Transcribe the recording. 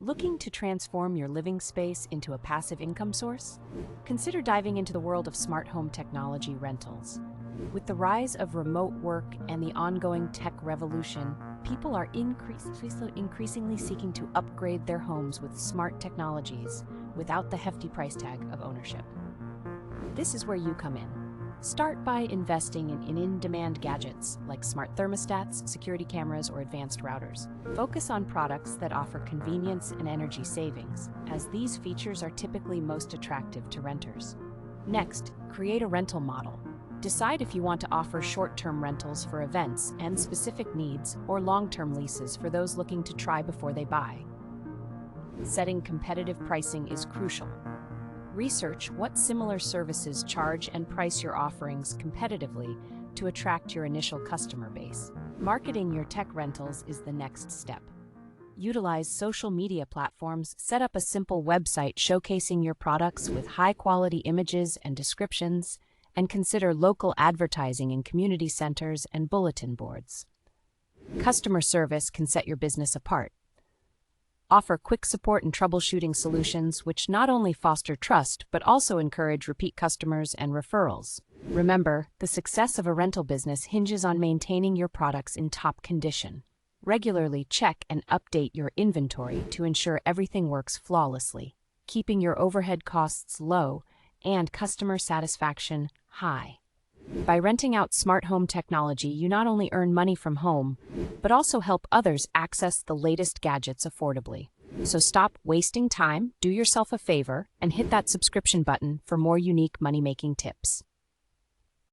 Looking to transform your living space into a passive income source? Consider diving into the world of smart home technology rentals. With the rise of remote work and the ongoing tech revolution, people are increasingly seeking to upgrade their homes with smart technologies without the hefty price tag of ownership. This is where you come in. Start by investing in in-demand gadgets like smart thermostats, security cameras, or advanced routers. Focus on products that offer convenience and energy savings, as these features are typically most attractive to renters. Next, create a rental model. Decide if you want to offer short-term rentals for events and specific needs, or long-term leases for those looking to try before they buy. Setting competitive pricing is crucial. Research what similar services charge and price your offerings competitively to attract your initial customer base. Marketing your tech rentals is the next step. Utilize social media platforms, set up a simple website showcasing your products with high-quality images and descriptions, and consider local advertising in community centers and bulletin boards. Customer service can set your business apart. Offer quick support and troubleshooting solutions which not only foster trust but also encourage repeat customers and referrals. Remember, the success of a rental business hinges on maintaining your products in top condition. Regularly check and update your inventory to ensure everything works flawlessly, keeping your overhead costs low and customer satisfaction high. By renting out smart home technology, you not only earn money from home, but also help others access the latest gadgets affordably. So stop wasting time, do yourself a favor, and hit that subscription button for more unique money-making tips.